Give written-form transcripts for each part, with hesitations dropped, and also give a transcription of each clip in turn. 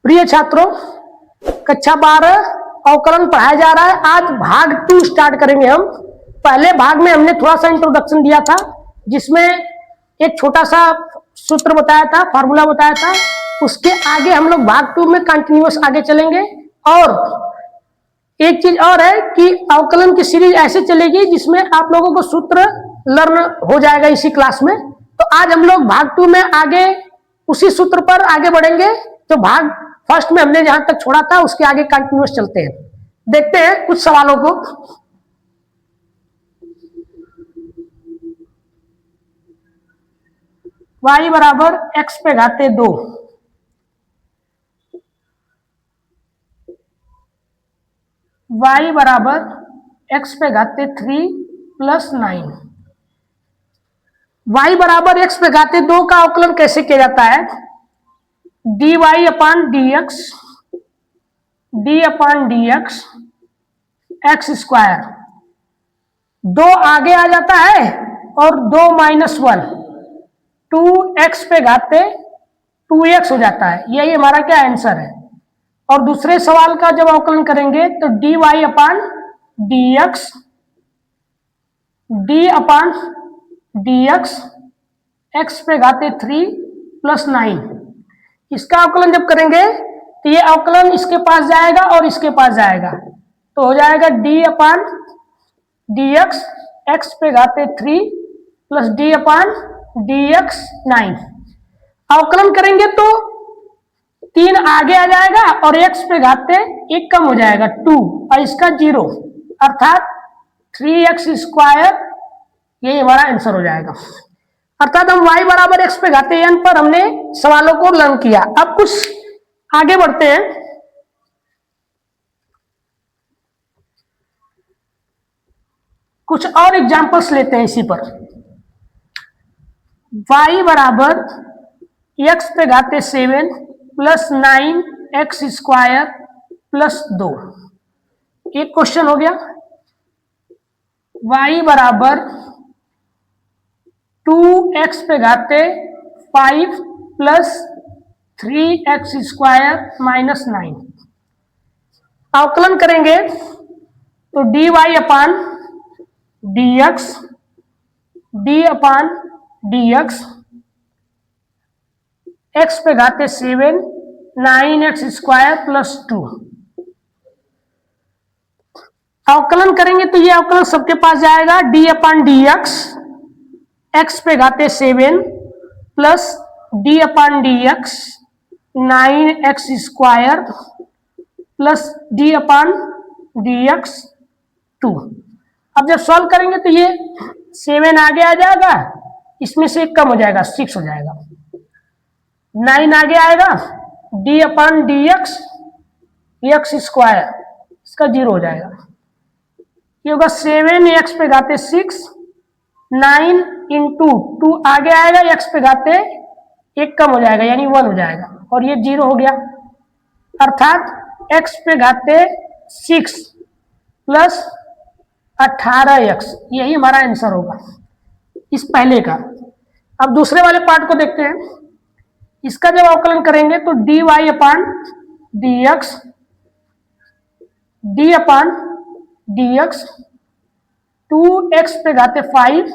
प्रिय छात्रों, कक्षा 12 अवकलन पढ़ाया जा रहा है। आज भाग 2 स्टार्ट करेंगे हम। पहले भाग में हमने थोड़ा सा इंट्रोडक्शन दिया था, जिसमें एक छोटा सा सूत्र बताया था, फार्मूला बताया था। उसके आगे हम लोग भाग 2 में कंटिन्यूअस आगे चलेंगे। और एक चीज और है कि अवकलन की सीरीज ऐसे चलेगी जिसमें आप लोगों को सूत्र लर्न हो जाएगा इसी क्लास में। तो आज हम लोग भाग 2 में आगे उसी सूत्र पर आगे बढ़ेंगे। तो भाग फर्स्ट में हमने जहां तक छोड़ा था उसके आगे कंटिन्यूअस चलते हैं। देखते हैं कुछ सवालों को। y बराबर x पे घाते 2, y बराबर x पे घाते 3 प्लस 9। y बराबर x पे घाते 2 का अवकलन कैसे किया जाता है? dy upon dx x square, 2 आगे आ जाता है और 2 माइनस 1, 2x पे घाते 2x हो जाता है। यही हमारा क्या आंसर है। और दूसरे सवाल का जब अवकलन करेंगे तो dy अपॉन dx एक्स पे घाते 3 प्लस 9। इसका अवकलन जब करेंगे तो ये अवकलन इसके पास जाएगा और इसके पास जाएगा, तो हो जाएगा d अपॉन dx एक्स पे घाते 3 प्लस d अपॉन dx 9। अवकलन करेंगे तो 3 आगे आ जाएगा और x पे घाते 1 कम हो जाएगा 2 और इसका 0, अर्थात 3x स्क्वायर, ये हमारा आंसर हो जाएगा। अर्थात हम y बराबर x पे घाते n पर हमने सवालों को लर्न किया। अब कुछ आगे बढ़ते हैं। कुछ और एग्जांपल्स लेते हैं इसी पर। y बराबर x पे घाते 7 प्लस 9x स्क्वायर प्लस 2। एक क्वेश्चन हो गया। y बराबर 2x पे घाते 5 प्लस 3x स्क्वायर माइनस 9। अवकलन करेंगे तो dy अपॉन dx x पे घाते 7 9x स्क्वायर प्लस 2। अवकलन करेंगे तो ये अवकलन सबके पास जाएगा। d अपॉन dx x पे घाते 7 plus d upon dx 9x square plus d upon dx 2। अब जब सॉल्व करेंगे तो ये 7 आगे आ जाएगा, इसमें से 1 कम हो जाएगा, 6 हो जाएगा। 9 आगे आएगा, d upon dx x square, इसका 0 हो जाएगा। ये होगा 7x पे घाते 6, 9 इंटू 2 आगे आएगा, x पे घाते 1 कम हो जाएगा यानी 1 हो जाएगा और ये 0 हो गया। अर्थात x पे घाते 6 प्लस 18x, यही हमारा आंसर होगा इस पहले का। अब दूसरे वाले पार्ट को देखते हैं। इसका जब अवकलन करेंगे तो dy अपॉन dx 2x पे घाते 5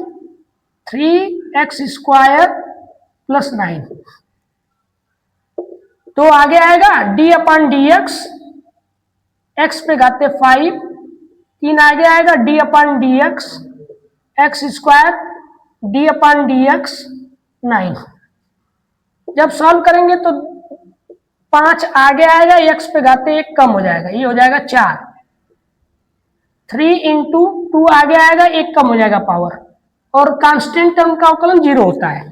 3x स्क्वायर प्लस 9। तो आगे आएगा d अपॉन dx x पे घाते 5, 3 आगे आएगा d upon dx x square d upon dx 9। जब सॉल्व करेंगे तो 5 आगे आएगा, x पे घाते 1 कम हो जाएगा, ये हो जाएगा 4। 3 इंटू 2 आगे आएगा, 1 कम हो जाएगा पावर, और कांस्टेंट टर्म का अवकलन 0 होता है।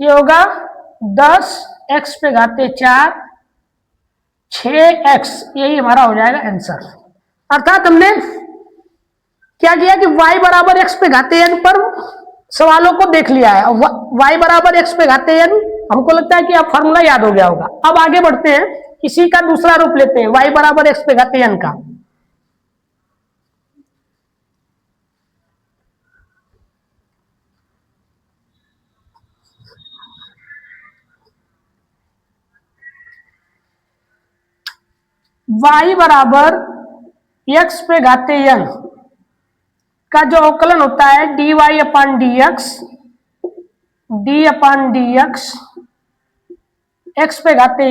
ये होगा 10x पे घाते 4 6x, यही हमारा हो जाएगा आंसर। अर्थात हमने क्या किया कि y बराबर x पे घाते n पर सवालों को देख लिया है। y बराबर x पे घाते n, हमको लगता है कि अब फॉर्मूला याद हो गया होगा। अब आगे बढ़ते हैं, इसी का दूसरा रूप लेते हैं, y बराबर x पे घाते n का। y बराबर x पे घाते n का जो अवकलन होता है dy upon dx, d upon dx x पे घाते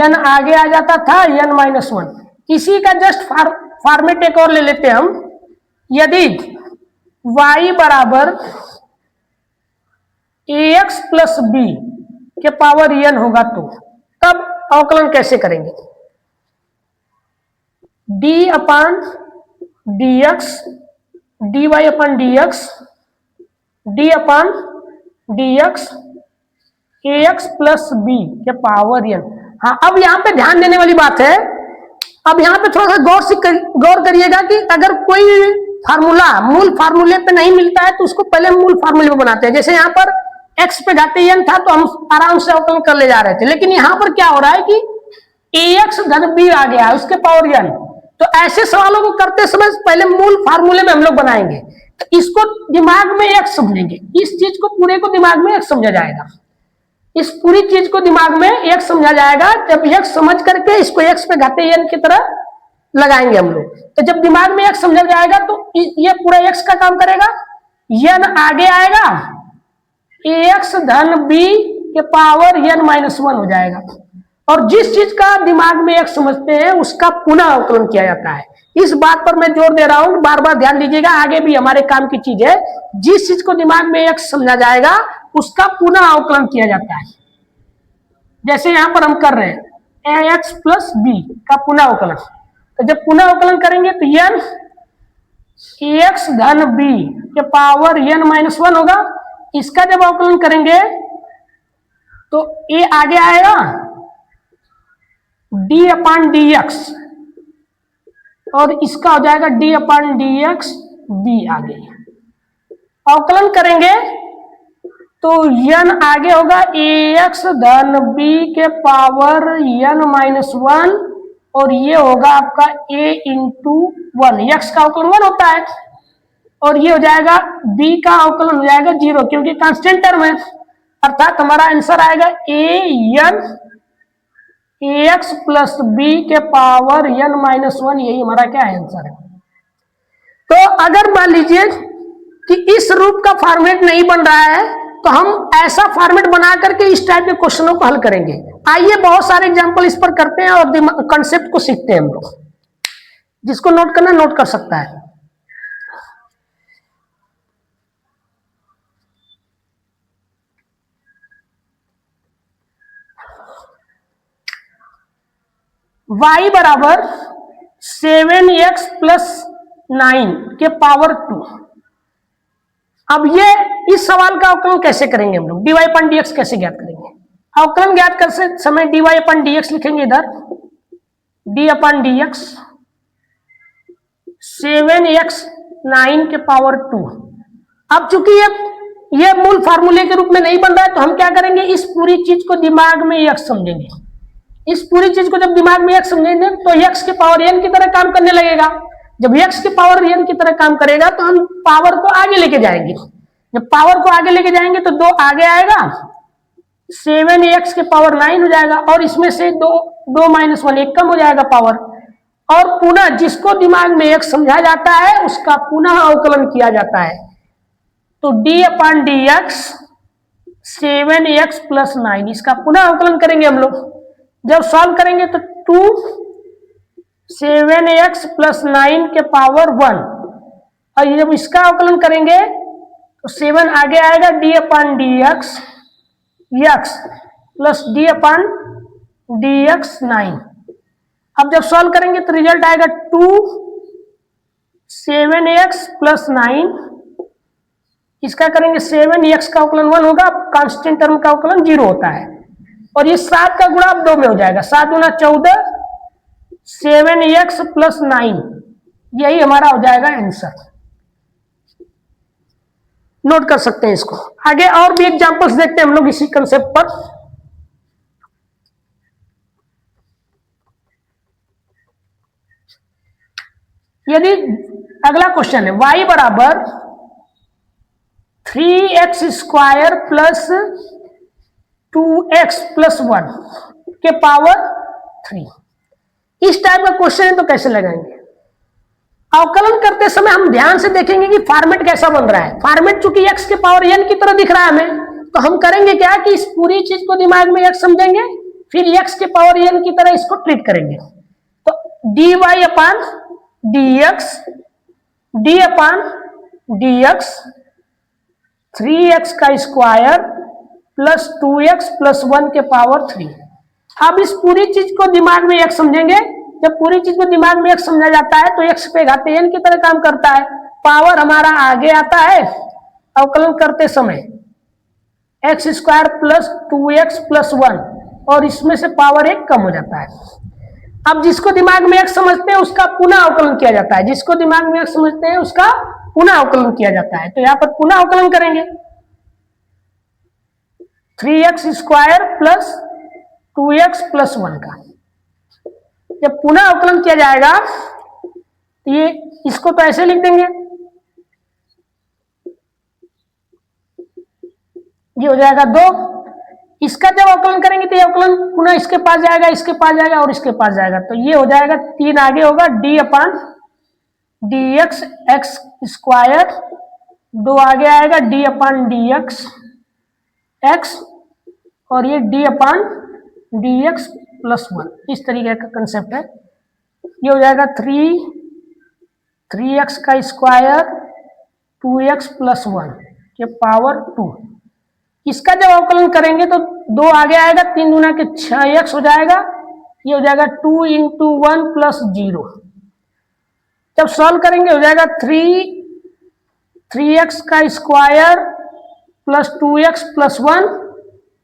n आगे आ जाता था n-1। इसी का जस्ट फॉर्मेट एक और ले लेते हम। यदि y बराबर ax प्लस b के पावर n होगा तो तब अवकलन कैसे करेंगे? d upon dx, dy upon dx, d upon dx ax plus b के पावर n। हाँ, अब यहाँ पे ध्यान देने वाली बात है, अब यहाँ पे थोड़ा सा गौर करिएगा कि अगर कोई फार्मूला मूल फार्मूले पे नहीं मिलता है तो उसको पहले मूल फार्मूले पे बनाते हैं। जैसे यहाँ पर x पे घाते n था तो हम आराम से अवकलन कर ले जा रहे थे, लेकिन यहाँ पर क्या हो रहा है कि ax धन b आ गया उसके पावर n। तो ऐसे सवालों को करते समय पहले मूल फार्मूले में हम लोग बनाएंगे, तो इसको दिमाग में x समझेंगे, इस चीज को पूरे को दिमाग में x समझा जाएगा, इस पूरी चीज को दिमाग में x समझा जाएगा। जब x समझ करके इसको x पे घाते n की तरह लगाएंगे हम लोग, तो जब दिमाग में x समझा जाएगा तो ये पूरा x का काम करेगा, n आगे आएगा, ax धन b के पावर n-1 हो जाएगा। और जिस चीज का दिमाग में x समझते हैं उसका पुनः अवकलन किया जाता है। इस बात पर मैं जोर दे रहा हूं, बार बार ध्यान दीजिएगा, आगे भी हमारे काम की चीज है। जिस चीज को दिमाग में x समझा जाएगा उसका पुनः अवकलन किया जाता है। जैसे यहां पर हम कर रहे हैं ax प्लस b का पुनः अवकलन, तो जब पुनः अवकलन करेंगे तो n ax धन b के पावर n-1 होगा। इसका जब अवकलन करेंगे तो a आगे आएगा, d अपॉन dx, और इसका हो जाएगा d अपॉन dx b आगे। अवकलन करेंगे तो n आगे होगा ax धन b के पावर n-1, और ये होगा आपका a इंटू 1, x का अवकलन 1 होता है, और ये हो जाएगा b का अवकलन हो जाएगा 0 क्योंकि कांस्टेंट टर्म है। अर्थात हमारा आंसर आएगा an ax प्लस b के पावर n-1, यही हमारा क्या है आंसर है। तो अगर मान लीजिए कि इस रूप का फॉर्मेट नहीं बन रहा है तो हम ऐसा फॉर्मेट बना करके इस टाइप के क्वेश्चनों को हल करेंगे। आइए बहुत सारे एग्जांपल इस पर करते हैं और कॉन्सेप्ट को सीखते हैं हम लोग। जिसको नोट करना नोट कर सकता है। y बराबर 7x प्लस 9 के पावर 2। अब ये इस सवाल का अवकलन कैसे करेंगे हम लोग, dy अपन dx कैसे ज्ञात करेंगे? अवकलन ज्ञात करते समय dy अपन dx लिखेंगे, इधर d अपन dx 7x 9 के पावर 2। अब चूंकि ये मूल फार्मूले के रूप में नहीं बन रहा है तो हम क्या करेंगे, इस पूरी चीज को दिमाग में x समझेंगे। इस पूरी चीज को जब दिमाग में x समझेंगे तो x के पावर n की तरह काम करने लगेगा। जब x के पावर n की तरह काम करेगा तो हम पावर को आगे लेके जाएंगे। जब पावर को आगे लेके जाएंगे तो 2 आगे आएगा, 7x के पावर 9 हो जाएगा, और इसमें से 2 माइनस 1 1 कम हो जाएगा पावर। और पुनः जिसको दिमाग में x समझा जाता है उसका पुनः अवकलन किया जाता है। तो d upon dx 7x plus 9, इसका पुनः अवकलन करेंगे हम लोग। जब सॉल्व करेंगे तो 2 7x प्लस 9 के पावर 1, और जब इसका अवकलन करेंगे तो 7 आगे आएगा, d upon dx x plus d upon dx 9। अब जब सॉल्व करेंगे तो रिजल्ट आएगा 2 7x प्लस 9, इसका करेंगे 7x का अवकलन 1 होगा, कांस्टेंट टर्म का अवकलन 0 होता है, और ये 7 का गुणा 2 में हो जाएगा, 7 गुना 14 7x प्लस 9, यही हमारा हो जाएगा आंसर। नोट कर सकते हैं इसको। आगे और भी एग्जांपल्स देखते हैं हम लोग इसी कंसेप्ट पर। यदि अगला क्वेश्चन है y बराबर 3x square plus 2x plus 1 के पावर 3। इस टाइप का क्वेश्चन है तो कैसे लगाएंगे? अवकलन करते समय हम ध्यान से देखेंगे कि फॉर्मेट कैसा बन रहा है। फॉर्मेट चूंकि x के पावर n की तरह दिख रहा है हमें, तो हम करेंगे क्या कि इस पूरी चीज को दिमाग में x समझेंगे, फिर x के पावर n की तरह इसको ट्रीट करेंगे। तो dy अपान dx, d अपान dx 3x का स्क्वायर प्लस 2x प्लस 1 के पावर 3। अब इस पूरी चीज को दिमाग में x समझेंगे। जब पूरी चीज को दिमाग में x समझा जाता है तो x पे घाते n की तरह काम करता है। पावर हमारा आगे आता है अवकलन करते समय x square plus 2x plus 1, और इसमें से पावर 1 कम हो जाता है। अब जिसको दिमाग में x समझते हैं उसका पुनः अवकलन किया जाता है, जिसको दिमाग में x समझते हैं उसका पुनः अवकलन किया जाता है। तो यहाँ पर पुनः अवकलन करेंगे 3x square plus 2x plus 1 का। जब पुनः अवकलन किया जाएगा तो ये इसको तो ऐसे लिख देंगे, ये हो जाएगा 2। इसका जब अवकलन करेंगे तो ये अवकलन पुनः इसके पास जाएगा, इसके पास जाएगा और इसके पास जाएगा, तो ये हो जाएगा 3 आगे होगा d अपान dx x स्क्वायर, 2 आगे आएगा d अपान dx x, और ये d अपान dx प्लस 1। इस तरीके का कंसेप्ट है। ये हो जाएगा 3x का स्क्वायर 2x प्लस 1 के पावर 2। इसका जब अवकलन करेंगे तो 2 आगे आएगा, 3 गुना के 6x हो जाएगा, ये हो जाएगा 2 इंटू 1 प्लस 0। जब सॉल्व करेंगे हो जाएगा 3x का स्क्वायर प्लस 2x प्लस 1,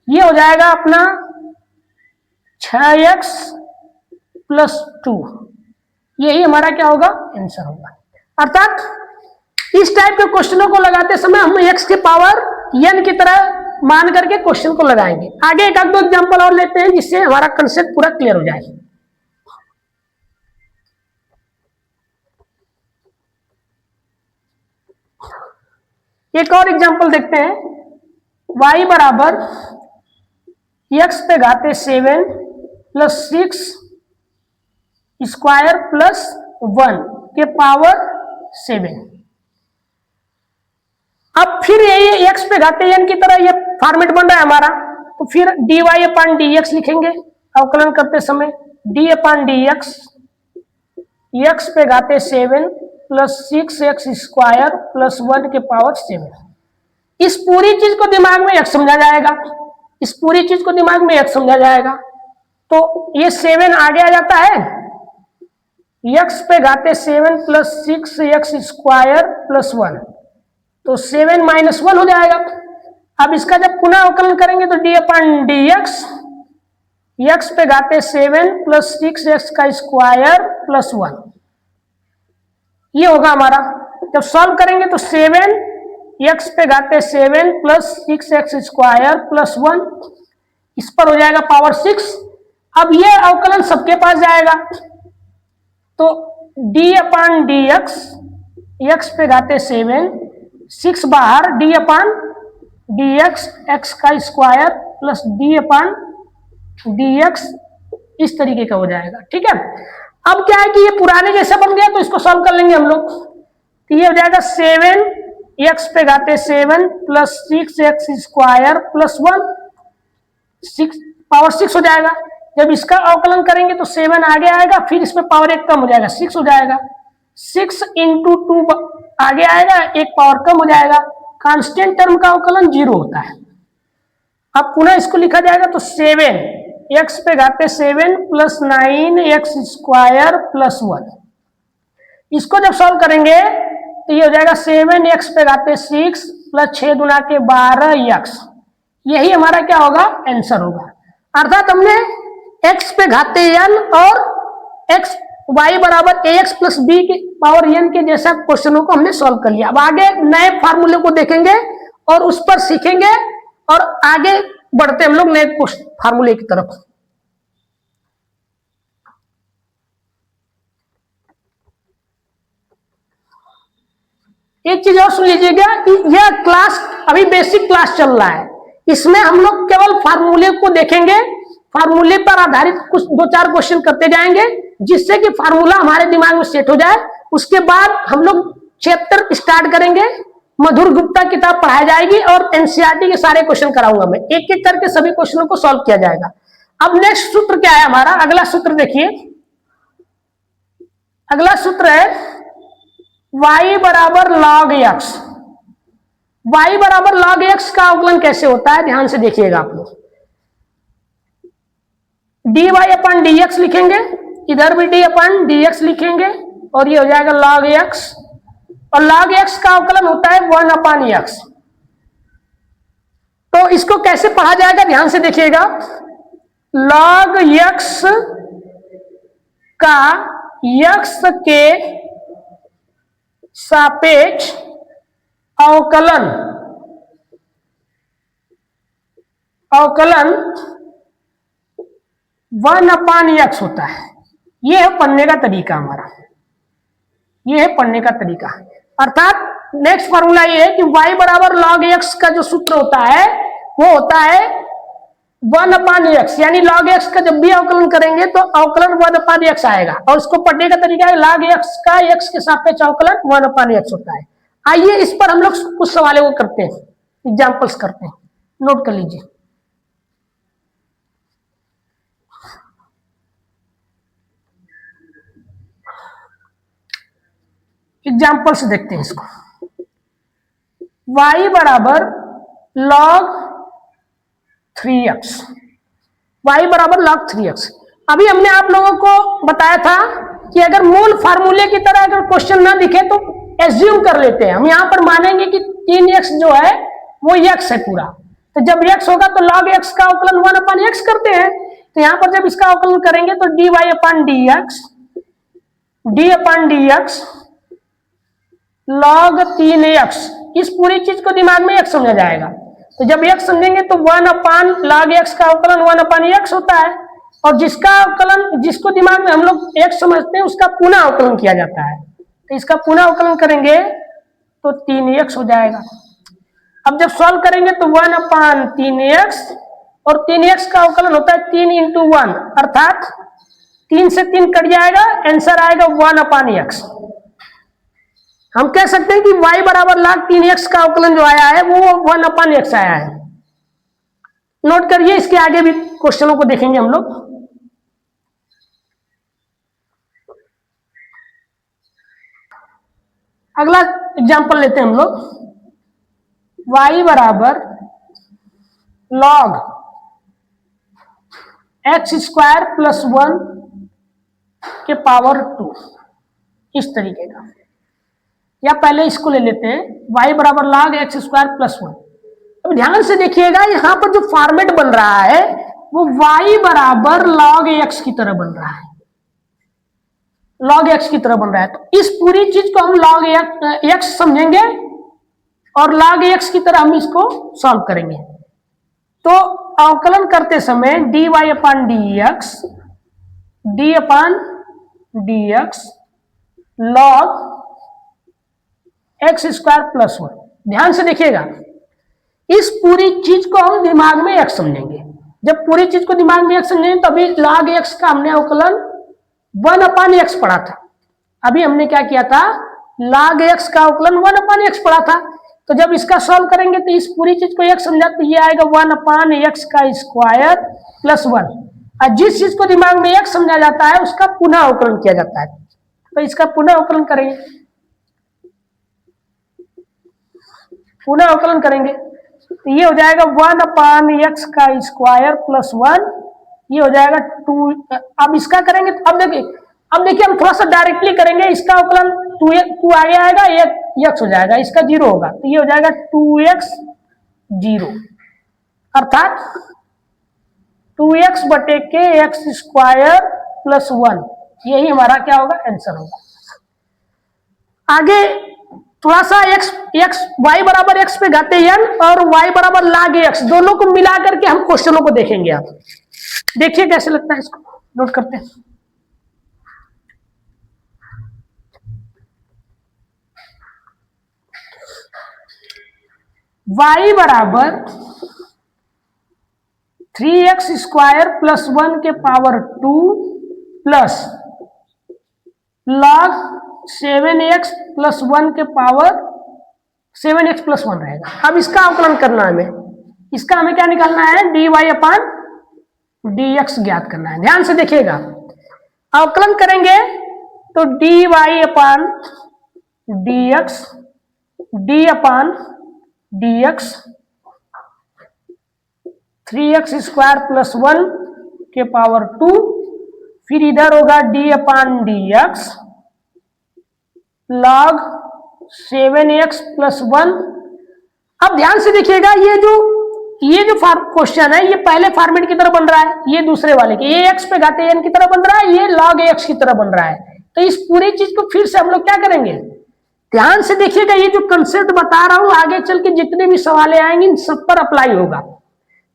ये हो जाएगा अपना 6x प्लस 2। यही हमारा क्या होगा? आंसर होगा। अर्थात इस टाइप के क्वेश्चनों को लगाते समय हम x के पावर n की तरह मान करके क्वेश्चन को लगाएंगे। आगे एक आध दो एग्जांपल और लेते हैं जिससे हमारा कंसेप्ट पूरा क्लियर हो जाए। एक और एग्जांपल देखते हैं। y बराबर x पे घाते 7 प्लस 6 स्क्वायर प्लस 1 के पावर 7। अब फिर यही x पे घाते n की तरह ये फॉर्मेट बन रहा है हमारा, तो फिर dy अपान dx लिखेंगे अवकलन करते समय। d अपान dx x पे घाते 7 प्लस 6x स्क्वायर प्लस 1 के पावर 7। इस पूरी चीज को दिमाग में x समझा जाएगा, इस पूरी चीज को दिमाग में x समझा जाएगा, तो ये 7 आगे आ जाता है, x पे घाते 7 प्लस 6x स्क्वायर प्लस 1, तो 7 माइनस 1 हो जाएगा। अब इसका जब पुनः अवकलन करेंगे तो d अपान dx x पे घाते 7 प्लस 6x का स्क्वायर प्लस 1, ये होगा हमारा। जब सॉल्व करेंगे तो 7 x पे घाते 7 प्लस 6x स्क्वायर प्लस 1, इस पर हो जाएगा पावर 6। अब ये अवकलन सबके पास जाएगा, तो d अपान dx x पे घाते 7, 6 बाहर, d अपान dx x का स्क्वायर प्लस d अपान dx इस तरीके का हो जाएगा। ठीक है। अब क्या है कि ये पुराने जैसा बन गया, तो इसको सॉल्व कर लेंगे हम लोग। तो ये हो जाएगा 7 x पे घाते 7 plus 6x square plus 1, 6 power 6 हो जाएगा। जब इसका अवकलन करेंगे तो 7 आगे आएगा, फिर इसमें पावर 1 कम हो जाएगा, 6 हो जाएगा। 6 इंटू 2 आगे आएगा, 1 पावर कम हो जाएगा। कांस्टेंट टर्म का अवकलन 0 होता है। अब पुनः इसको लिखा जाएगा तो 7 x पे घाते 7 प्लस 9x स्क्वायर प्लस 1। इसको जब सॉल्व करेंगे तो ये हो जाएगा 7x पे घाते 6 प्लस 6 गुना के 12x। यही हमारा क्या होगा? आंसर होगा। अर्थात हमने x पे घाते n और x y बराबर ax प्लस b की पावर n के जैसा क्वेश्चनों को हमने सॉल्व कर लिया। अब आगे नए फार्मूले को देखेंगे और उस पर सीखेंगे और आगे बढ़ते हम लोग नए फार्मूले की तरफ। एक चीज और सुन लीजिएगा कि यह क्लास अभी बेसिक क्लास चल रहा है, इसमें हम लोग केवल फार्मूले को देखेंगे, फार्मूले पर आधारित कुछ 2-4 क्वेश्चन करते जाएंगे। जिससे कि फार्मूला हमारे दिमाग में सेट हो जाए। उसके बाद हम लोग चैप्टर स्टार्ट करेंगे, मधुर गुप्ता किताब पढ़ाई जाएगी और एनसीईआरटी के सारे क्वेश्चन कराऊंगा मैं, एक एक करके सभी क्वेश्चनों को सॉल्व किया जाएगा। अब नेक्स्ट सूत्र क्या है हमारा, अगला सूत्र देखिए, अगला सूत्र है y बराबर log x। y बराबर log x का अवकलन कैसे होता है, ध्यान से देखिएगा आप लोग। dy अपन dx लिखेंगे, इधर भी d अपन dx लिखेंगे और ये हो जाएगा log x, और log x का अवकलन होता है 1/x। तो इसको कैसे पढ़ा जाएगा, ध्यान से देखिएगा। log x का x के सापेक्ष अवकलन 1/x होता है। यह है पढ़ने का तरीका हमारा, यह है पढ़ने का तरीका। अर्थात नेक्स्ट फॉर्मूला ये है कि y बराबर log x का जो सूत्र होता है वो होता है 1/x, यानी log x का जब भी अवकलन करेंगे तो अवकलन 1/x आएगा, और उसको पढ़ने का तरीका है log x का x के सापेक्ष अवकलन 1/x होता है। आइए इस पर हम लोग कुछ सवालों को करते हैं, एग्जाम्पल्स करते हैं, नोट कर लीजिए। एग्जाम्पल से देखते हैं इसको। y बराबर log 3x, y बराबर log 3x। अभी हमने आप लोगों को बताया था कि अगर मूल फार्मूले की तरह अगर क्वेश्चन ना दिखे तो एज्यूम कर लेते हैं हम, यहां पर मानेंगे कि 3x जो है वो x है पूरा, तो जब x होगा तो log x का अवकलन 1/x करते हैं। तो यहां पर जब इसका अवकलन करेंगे तो d/dx log 3x, इस पूरी चीज को दिमाग में x समझा जाएगा। तो जब x समझेंगे तो 1/log x का अवकलन 1/x होता है, और जिसका अवकलन, जिसको दिमाग में हम लोग x समझते हैं उसका पुनः अवकलन किया जाता है। तो इसका पुनः अवकलन करेंगे तो 3x हो जाएगा। अब जब सॉल्व करेंगे तो 1/3x, और 3x का अवकलन होता है 3 × 1, अर्थात 3 से 3 कट जाएगा, आंसर आएगा 1/x। हम कह सकते हैं कि y बराबर log 3x का अवकलन जो आया है वो 1/x आया है। नोट करिए, इसके आगे भी क्वेश्चनों को देखेंगे हम लोग। अगला एग्जांपल लेते हैं हम लोग, y बराबर log x² + 1 के पावर 2, इस तरीके का। या पहले इसको ले लेते हैं, y बराबर log x² + 1। अब ध्यान से देखिएगा, यहां पर जो फॉर्मेट बन रहा है वो y बराबर log x की तरह बन रहा है, log x की तरह बन रहा है। तो इस पूरी चीज को हम log x समझेंगे और log x की तरह हम इसको सॉल्व करेंगे। तो अवकलन करते समय d/dx log x² + 1। ध्यान से देखिएगा, इस पूरी चीज को हम दिमाग में x समझेंगे। जब पूरी चीज को दिमाग में x समझेंगे तो अभी log x का हमने अवकलन 1/x पढ़ा था। अभी हमने क्या किया था, log x का अवकलन 1/x पढ़ा था। तो जब इसका सॉल्व करेंगे तो इस पूरी चीज को x समझा तो ये आएगा 1/x² + 1। और जिस चीज को दिमाग में x समझा जाता है उसका पुनः अवकलन किया जाता है। तो इसका पुनः अवकलन करेंगे, पुनः अवकलन करेंगे तो ये हो जाएगा 1/x² + 1, ये हो जाएगा 2। अब इसका करेंगे तो अब देखिए हम थोड़ा सा डायरेक्टली करेंगे। इसका अवकलन 2 आगे आएगा, ये x हो जाएगा, इसका 0 होगा, तो ये हो जाएगा 2x 0, अर्थात 2x/x² + 1, यही हमारा क्या होगा, आंसर होगा। आगे थोड़ा सा y बराबर x पे घाते n और y बराबर log x, दोनों को मिला करके हम क्वेश्चनों को देखेंगे। आप देखिए कैसे लगता है, इसको नोट करते हैं। y बराबर 3x² + 1 के पावर 2 प्लस log 7x+1 के पावर 7x+1 रहेगा। अब इसका अवकलन करना है हमें, इसका हमें क्या निकालना है, dy/dx ज्ञात करना है। ध्यान से देखिएगा, अवकलन करेंगे तो dy/dx d/dx 3x² + 1 के पावर 2, फिर इधर होगा d/dx log 7x+1। अब ध्यान से देखिएगा, ये जो क्वेश्चन है ये पहले फॉर्मेट की तरह बन रहा है, ये दूसरे वाले के ये x पे घाते n की तरह बन रहा है, ये log x की तरह बन रहा है। तो इस पूरी चीज को फिर से हम लोग क्या करेंगे, ध्यान से देखिएगा, ये जो कंसेप्ट बता रहा हूं आगे चल के जितने भी सवाल आएंगे इन सब पर अप्लाई होगा।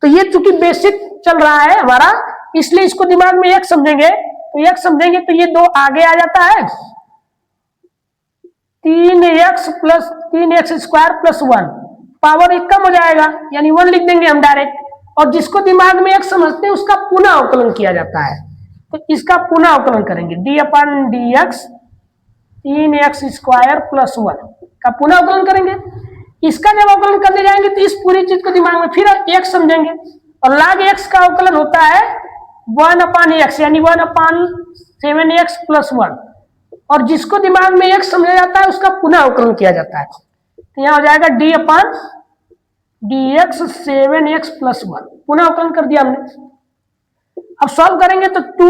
तो ये चूंकि बेसिक चल रहा है हमारा, इसलिए इसको दिमाग में एक समझेंगे, तो एक समझेंगे तो ये 2 आगे आ जाता है, 3x+3x² + 1 पावर 1 कम हो जाएगा, यानी 1 लिख देंगे हम डायरेक्ट। और जिसको दिमाग में एक समझते हैं उसका पुनः अवकलन किया जाता है, तो इसका पुनः अवकलन करेंगे d/dx 3x² + 1 का पुनः अवकलन करेंगे। इसका जब अवकलन करने जाएंगे तो इस पूरी चीज को दिमाग में फिर एक समझेंगे, और log x का अवकलन होता है 1/x यानी 1/7x+1, और जिसको दिमाग में एक समझा जाता है उसका पुनः अवकलन किया जाता है। तो यहां हो जाएगा d/dx 7x+1, पुनः अवकलन कर दिया हमने। अब सॉल्व करेंगे तो 2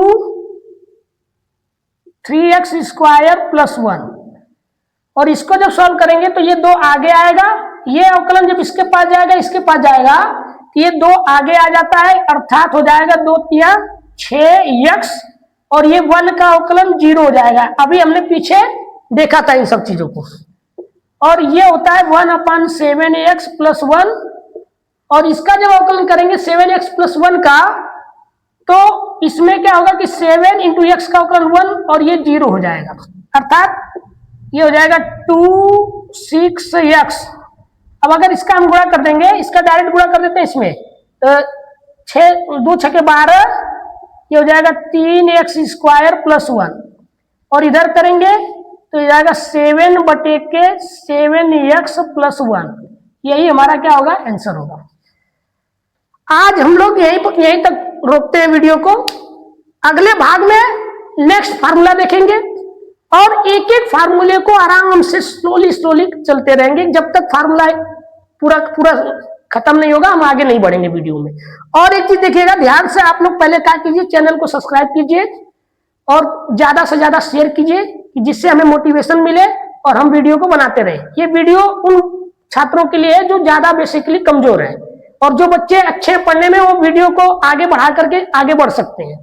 3x² + 1, और इसको जब सॉल्व करेंगे तो ये 2 आगे आएगा, ये अवकलन जब इसके पास जाएगा इसके पास जाएगा तो ये 2 आगे आ जाता है, अर्थात हो जाएगा 2 × 6x, और ये 1 का अवकलन 0 हो जाएगा। अभी हमने पीछे देखा था इन सब चीजों को, और ये होता है 1/7x+1, और इसका जब अवकलन करेंगे 7x+1 का, तो इसमें क्या होगा कि 7 × x का अवकलन 1 और ये 0 हो जाएगा, अर्थात ये हो जाएगा 2 6x। अब अगर इसका हम गुणा कर देंगे, इसका डायरेक्ट गुणा कर देते हैं इसमें, तो 2 × 6 = 12, ये हो जाएगा 3x² + 1, और इधर करेंगे तो ये जाएगा 7/7x + 1। यही हमारा क्या होगा, आंसर होगा। आज हम लोग यहीं तक रोकते हैं वीडियो को। अगले भाग में नेक्स्ट फार्मूला देखेंगे, और एक एक फार्मूले को आराम से स्लोली चलते रहेंगे जब तक फार्मूला पूरा खत्म नहीं होगा, हम आगे नहीं बढ़ेंगे वीडियो में। और एक चीज देखिएगा, ध्यान से आप लोग पहले क्या कीजिए, चैनल को सब्सक्राइब कीजिए और ज्यादा से ज्यादा शेयर कीजिए, जिससे हमें मोटिवेशन मिले और हम वीडियो को बनाते रहे। ये वीडियो उन छात्रों के लिए है जो ज्यादा बेसिकली कमजोर है, और जो बच्चे अच्छे हैं पढ़ने में, वो वीडियो को आगे बढ़ा करके आगे बढ़ सकते हैं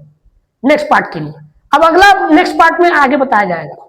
नेक्स्ट पार्ट के लिए। अब अगला नेक्स्ट पार्ट में आगे बताया जाएगा।